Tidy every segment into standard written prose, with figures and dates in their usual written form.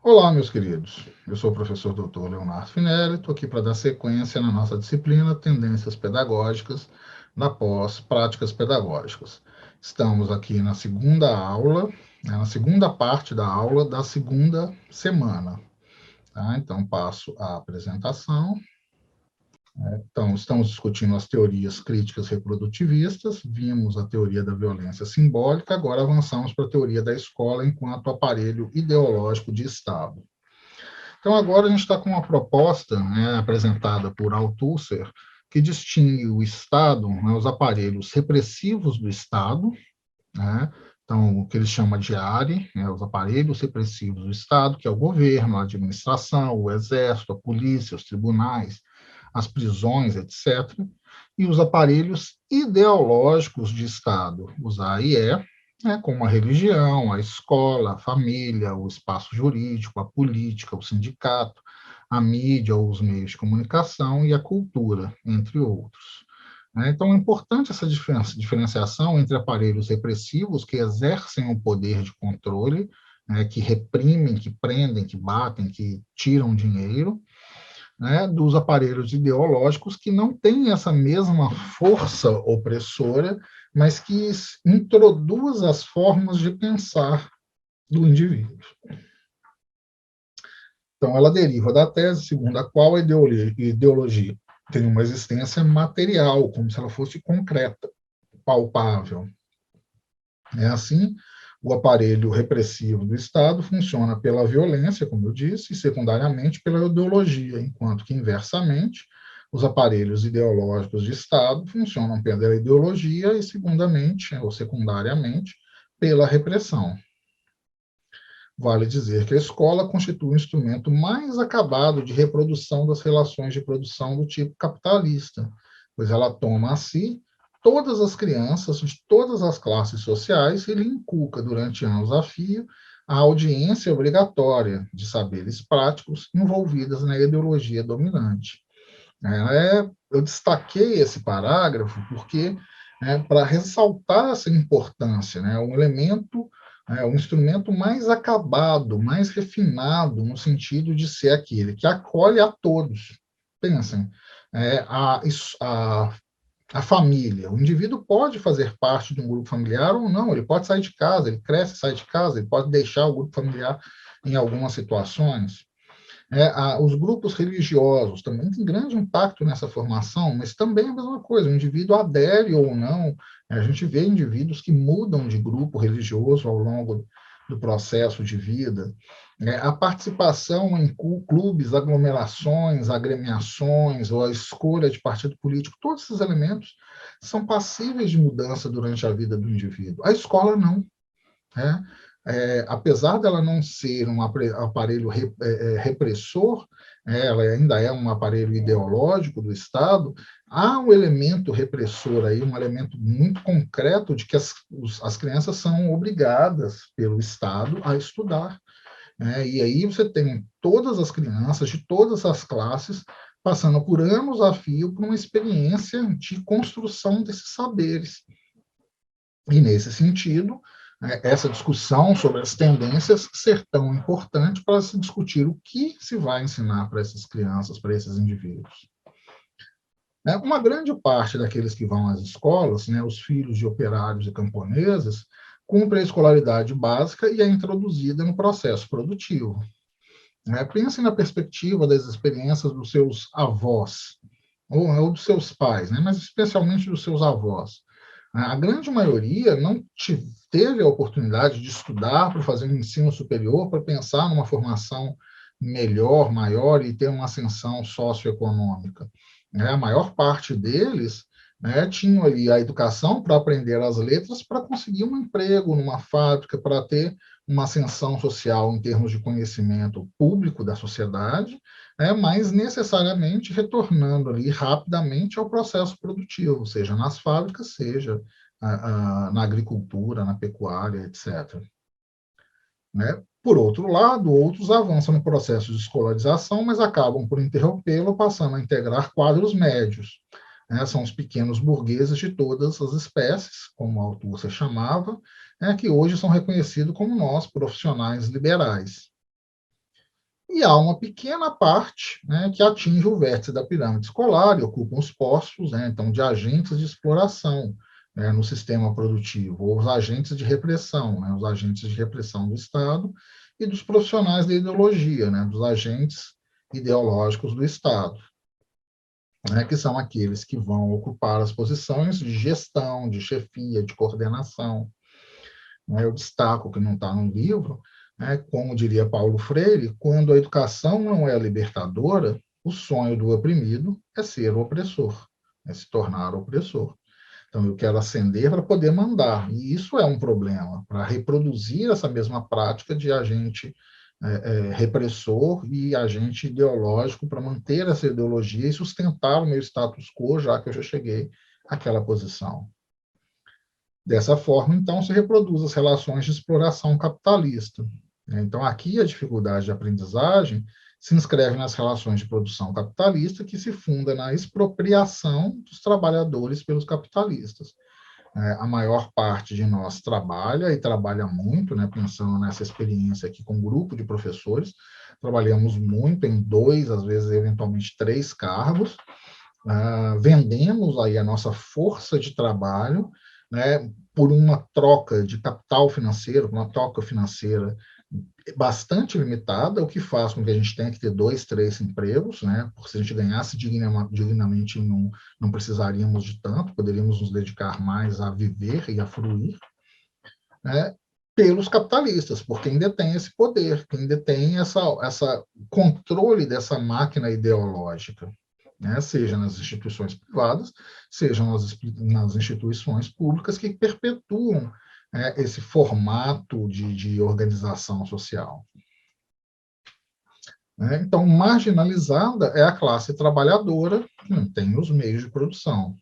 Olá, meus queridos. Eu sou o professor Dr. Leonardo Finelli, estou aqui para dar sequência na nossa disciplina Tendências Pedagógicas da pós Práticas Pedagógicas. Estamos aqui na segunda aula, na segunda parte da aula da segunda semana. Tá? Então, passo a apresentação. Então, estamos discutindo as teorias críticas reprodutivistas, vimos a teoria da violência simbólica, agora avançamos para a teoria da escola enquanto aparelho ideológico de Estado. Então, agora a gente está com uma proposta, né, apresentada por Althusser, que distingue o Estado, né, os aparelhos repressivos do Estado, né, então, o que ele chama de ARE, né, os aparelhos repressivos do Estado, que é o governo, a administração, o exército, a polícia, os tribunais, as prisões, etc., e os aparelhos ideológicos de Estado, os AIE, né, como a religião, a escola, a família, o espaço jurídico, a política, o sindicato, a mídia, os meios de comunicação e a cultura, entre outros. Então, é importante essa diferenciação entre aparelhos repressivos que exercem o poder de controle, né, que reprimem, que prendem, que batem, que tiram dinheiro, né, dos aparelhos ideológicos que não têm essa mesma força opressora, mas que introduz as formas de pensar do indivíduo. Então, ela deriva da tese segundo a qual a ideologia tem uma existência material, como se ela fosse concreta, palpável. É assim, o aparelho repressivo do Estado funciona pela violência, como eu disse, e secundariamente pela ideologia, enquanto que, inversamente, os aparelhos ideológicos de Estado funcionam pela ideologia e, segundamente, ou secundariamente, pela repressão. Vale dizer que a escola constitui o instrumento mais acabado de reprodução das relações de produção do tipo capitalista, pois ela toma a si todas as crianças de todas as classes sociais e lhe inculca durante anos a fio a audiência obrigatória de saberes práticos envolvidas na ideologia dominante. Eu destaquei esse parágrafo porque, para ressaltar essa importância, um elemento, um instrumento mais acabado, mais refinado, no sentido de ser aquele que acolhe a todos. Pensem, a família. O indivíduo pode fazer parte de um grupo familiar ou não, ele pode sair de casa, ele cresce, sai de casa, ele pode deixar o grupo familiar em algumas situações. Os grupos religiosos também têm grande impacto nessa formação, mas também é a mesma coisa, o indivíduo adere ou não, a gente vê indivíduos que mudam de grupo religioso ao longo do processo de vida. A participação em clubes, aglomerações, agremiações, ou a escolha de partido político, todos esses elementos são passíveis de mudança durante a vida do indivíduo. A escola não. Apesar dela não ser um aparelho repressor, ela ainda é um aparelho ideológico do Estado, há um elemento repressor aí, um elemento muito concreto de que as crianças são obrigadas pelo Estado a estudar. E aí você tem todas as crianças de todas as classes passando por anos a fio por uma experiência de construção desses saberes. E, nesse sentido, essa discussão sobre as tendências ser tão importante para se discutir o que se vai ensinar para essas crianças, para esses indivíduos. Uma grande parte daqueles que vão às escolas, os filhos de operários e camponeses, cumpre a escolaridade básica e é introduzida no processo produtivo. Pensem na perspectiva das experiências dos seus avós, ou dos seus pais, mas especialmente dos seus avós. A grande maioria não teve a oportunidade de estudar para fazer um ensino superior, para pensar numa formação melhor, maior e ter uma ascensão socioeconômica. A maior parte deles tinham ali a educação para aprender as letras, para conseguir um emprego numa fábrica, para ter uma ascensão social em termos de conhecimento público da sociedade, mas necessariamente retornando ali rapidamente ao processo produtivo, seja nas fábricas, seja na agricultura, na pecuária, etc. Por outro lado, outros avançam no processo de escolarização, mas acabam por interrompê-lo, passando a integrar quadros médios. São os pequenos burgueses de todas as espécies, como a Althusser chamava, que hoje são reconhecidos como nós, profissionais liberais. E há uma pequena parte, né, que atinge o vértice da pirâmide escolar e ocupa os postos, né, então, de agentes de exploração, né, no sistema produtivo, ou os agentes de repressão, né, os agentes de repressão do Estado e dos profissionais da ideologia, né, dos agentes ideológicos do Estado, né, que são aqueles que vão ocupar as posições de gestão, de chefia, de coordenação. Né? Eu destaco que não está no livro, né, como diria Paulo Freire, quando a educação não é libertadora, o sonho do oprimido é ser o opressor, é se tornar opressor. Então, eu quero ascender para poder mandar, e isso é um problema, para reproduzir essa mesma prática de agente repressor e agente ideológico, para manter essa ideologia e sustentar o meu status quo, já que eu já cheguei àquela posição. Dessa forma, então, se reproduz as relações de exploração capitalista. Então, aqui a dificuldade de aprendizagem se inscreve nas relações de produção capitalista, que se funda na expropriação dos trabalhadores pelos capitalistas. A maior parte de nós trabalha e trabalha muito, né, pensando nessa experiência aqui com um grupo de professores, trabalhamos muito em 2, às vezes, eventualmente 3 cargos, vendemos aí a nossa força de trabalho, né, por uma troca de capital financeiro, uma troca financeira bastante limitada, o que faz com que a gente tenha que ter 2, 3 empregos, né, porque se a gente ganhasse dignamente, não precisaríamos de tanto, poderíamos nos dedicar mais a viver e a fruir, né, pelos capitalistas, por quem detém esse poder, quem detém essa controle dessa máquina ideológica. Né, seja nas instituições privadas, seja nas instituições públicas que perpetuam esse formato de organização social. Né? Então, marginalizada é a classe trabalhadora que não tem os meios de produção.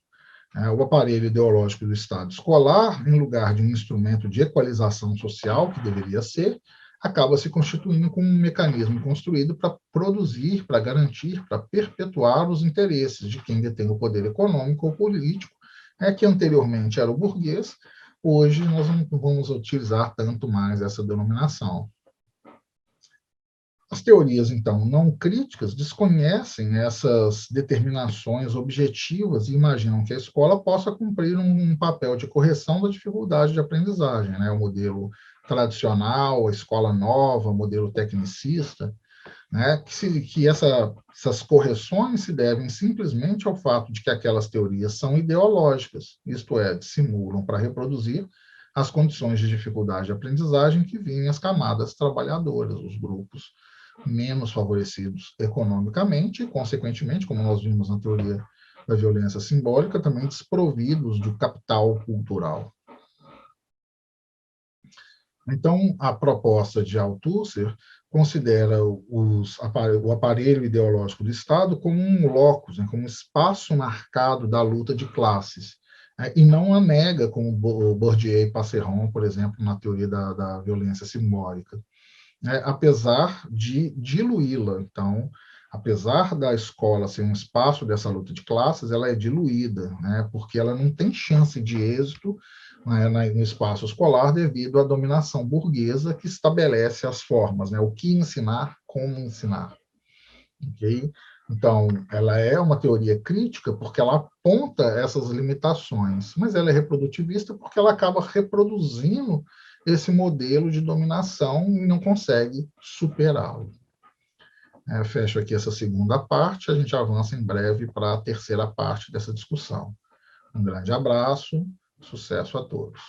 O aparelho ideológico do Estado escolar, em lugar de um instrumento de equalização social, que deveria ser, acaba se constituindo como um mecanismo construído para produzir, para garantir, para perpetuar os interesses de quem detém o poder econômico ou político, que anteriormente era o burguês, hoje nós não vamos utilizar tanto mais essa denominação. As teorias, então, não críticas desconhecem essas determinações objetivas e imaginam que a escola possa cumprir um papel de correção da dificuldade de aprendizagem, né? O modelo tradicional, a escola nova, o modelo tecnicista, né? Que essas correções se devem simplesmente ao fato de que aquelas teorias são ideológicas, isto é, dissimulam para reproduzir as condições de dificuldade de aprendizagem que vivem as camadas trabalhadoras, os grupos menos favorecidos economicamente e, consequentemente, como nós vimos na teoria da violência simbólica, também desprovidos de capital cultural. Então, a proposta de Althusser considera o aparelho ideológico do Estado como um locus, né, como um espaço marcado da luta de classes, e não a nega, como Bourdieu e Passeron, por exemplo, na teoria da violência simbólica. Apesar de diluí-la. Então, apesar da escola ser um espaço dessa luta de classes, ela é diluída, né, porque ela não tem chance de êxito, né, no espaço escolar devido à dominação burguesa que estabelece as formas, né, o que ensinar, como ensinar. Okay? Então, ela é uma teoria crítica porque ela aponta essas limitações, mas ela é reprodutivista porque ela acaba reproduzindo esse modelo de dominação e não consegue superá-lo. Fecho aqui essa segunda parte, a gente avança em breve para a terceira parte dessa discussão. Um grande abraço, sucesso a todos.